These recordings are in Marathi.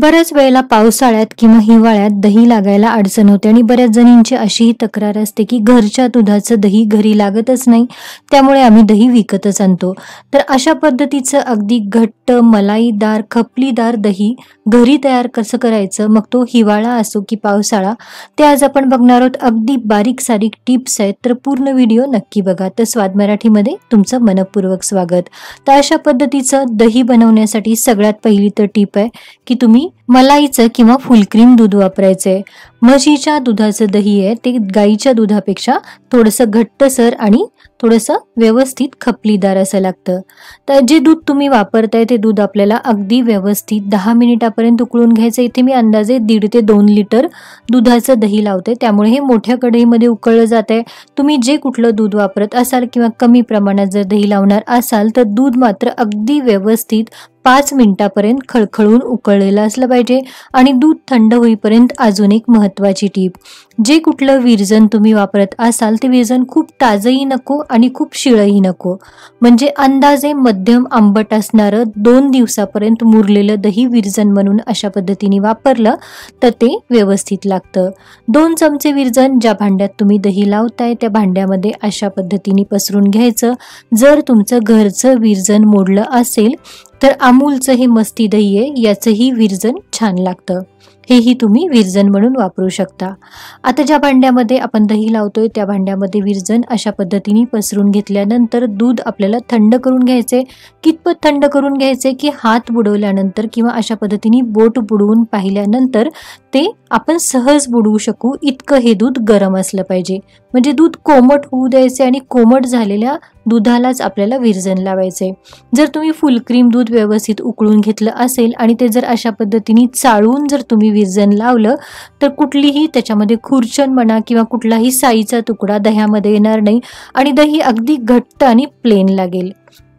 बऱ्याच वेळेला पावसाळ्यात किंवा हिवाळ्यात दही लागायला अडचण होते आणि बऱ्याच जणींची अशीही तक्रार असते की घरच्या दुधाचं दही घरी लागतच नाही, त्यामुळे आम्ही दही विकतच आणतो. तर अशा पद्धतीचं अगदी घट्ट मलाईदार खपलीदार दही घरी तयार कसं करायचं, मग तो हिवाळा असो की पावसाळा, ते आज आपण बघणार आहोत. अगदी बारीक सारीक टिप्स आहेत, तर पूर्ण व्हिडिओ नक्की बघा. तर स्वाद मराठीमध्ये तुमचं मनपूर्वक स्वागत. तर अशा पद्धतीचं दही बनवण्यासाठी सगळ्यात पहिली तर टिप आहे की तुम्ही मलाईचं किंवा फुल क्रीम दूध वापरायचंय. म्हशीच्या दुधाचं दही आहे ते गाईच्या दुधापेक्षा थोडंसं घट्टसर आणि थोडंसं व्यवस्थित खपलीदार असं लागतं. तर जे दूध तुम्ही वापरताय ते दूध आपल्याला अगदी व्यवस्थित 10 मिनिटापर्यंत उकळून घ्यायचं. इथे मी अंदाजे 1.5 ते 2 लिटर दुधाचं दही लावते, त्यामुळे हे मोठ्या कढईमध्ये उकळलं जात आहे. तुम्ही जे कुठलं दूध वापरत असाल किंवा कमी प्रमाणात जर दही लावणार असाल तर दूध मात्र अगदी व्यवस्थित 5 मिनिटापर्यंत खळखळून उकळलेलं असलं पाहिजे. आणि दूध थंड होईपर्यंत अजून एक महत्त्वाची टीप, जे कुठलं विरजन तुम्ही वापरत असाल ते विरजन खूप ताजंही नको आणि खूप शिळंही नको. म्हणजे अंदाजे मध्यम आंबट असणारं 2 दिवसापर्यंत मुरलेलं दही विरजन म्हणून अशा पद्धतीने वापरलं तर ते व्यवस्थित लागतं. 2 चमचे विरजन ज्या भांड्यात तुम्ही दही लावताय त्या भांड्यामध्ये अशा पद्धतीने पसरून घ्यायचं. जर तुमचं घरचं विरजन मोडलं असेल तर अमूलचं हे मस्ती दही आहे, याचंही विरजन छान लागतं. हेही तुम्ही विरजन म्हणून वापरू शकता. आता ज्या भांड्यामध्ये आपण दही लावतोय त्या भांड्यामध्ये विरजन अशा पद्धतीने पसरून घेतल्यानंतर दूध आपल्याला थंड करून घ्यायचे. कितपत थंड करून घ्यायचे की हात बुडवल्यानंतर किंवा अशा पद्धतीने बोट बुडवून पाहिल्यानंतर ते आपण सहज बुडवू शकू इतकं हे दूध गरम असलं पाहिजे. म्हणजे दूध कोमट होऊ द्यायचे आणि कोमट झालेल्या दुधालाच आपल्याला विरजन लावायचे. जर तुम्ही फुल क्रीम दूध व्यवस्थित उकळून घेतलं असेल आणि ते जर अशा पद्धतीने चाळून जर तुम्ही विरजन लावलं तर कुठलीही त्याच्यामध्ये खुर्चन म्हणा किंवा कुठलाही साईचा तुकडा दह्यामध्ये येणार नाही आणि दही अगदी घट्ट आणि प्लेन लागेल.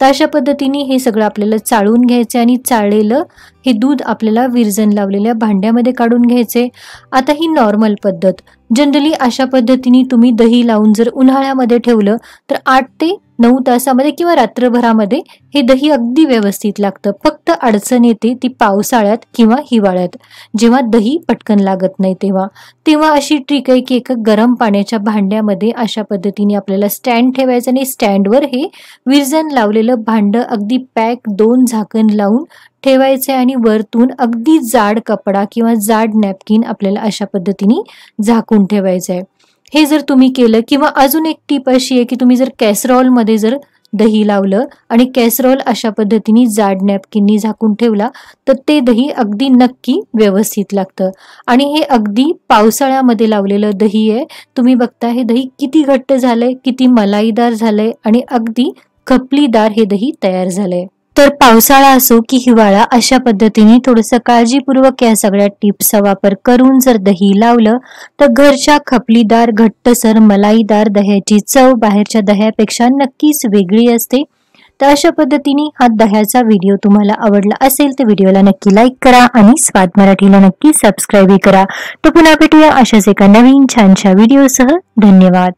तर अशा पद्धतीने हे सगळं आपल्याला चाळून घ्यायचे आणि चाळलेलं हे दूध आपल्याला विरजन लावलेल्या भांड्यामध्ये काढून घ्यायचे. आता ही नॉर्मल पद्धत. जनरली अशा पद्धतीने तुम्ही दही लावून जर उन्हाळ्यामध्ये ठेवलं तर 8 ते 9 तासामध्ये किंवा रात्रभरामध्ये हे दही अगदी व्यवस्थित लागतं. फक्त अडचण येते ती पावसाळ्यात किंवा हिवाळ्यात, जेव्हा दही पटकन लागत नाही तेव्हा अशी ट्रिक आहे की एका गरम पाण्याच्या भांड्यामध्ये अशा पद्धतीने आपल्याला स्टँड ठेवायचं आणि स्टँडवर हे विरजन लावलेलं भांडं अगदी पॅक 2 झाकण लावून ठेवायचे आणि वरतून अगदी जाड कपडा किंवा जाड नॅपकिन आपल्याला अशा पद्धतीने झाकून ठेवायचं आहे. हे जर तुम्ही केलं किंवा अजून एक टीप अशी आहे की तुम्ही जर कॅसरॉलमध्ये जर दही लावलं आणि कॅसरॉल अशा पद्धतीने जाड नॅपकिननी झाकून ठेवला तर ते दही अगदी नक्की व्यवस्थित लागतं. आणि हे अगदी पावसाळ्यामध्ये लावलेलं दही आहे. तुम्ही बघता हे दही किती घट्ट झालंय, किती मलाईदार झालंय आणि अगदी खपलीदार हे दही तयार झालंय. तर पावसाळा असो की हिवाळा अशा पद्धतीने थोडंसं काळजीपूर्वक या सगळ्या टिप्सचा वापर करून जर दही लावलं तर घरच्या खपलीदार घट्टसर मलाईदार दह्याची चव बाहेरच्या दह्यापेक्षा नक्कीच वेगळी असते. तर अशा पद्धतीने हा दह्याचा व्हिडिओ तुम्हाला आवडला असेल तर व्हिडिओला नक्की लाईक करा आणि स्वाद मराठीला नक्की सबस्क्राईब करा. तर पुन्हा भेटूया अशाच एका नवीन छानशा व्हिडिओसह. धन्यवाद.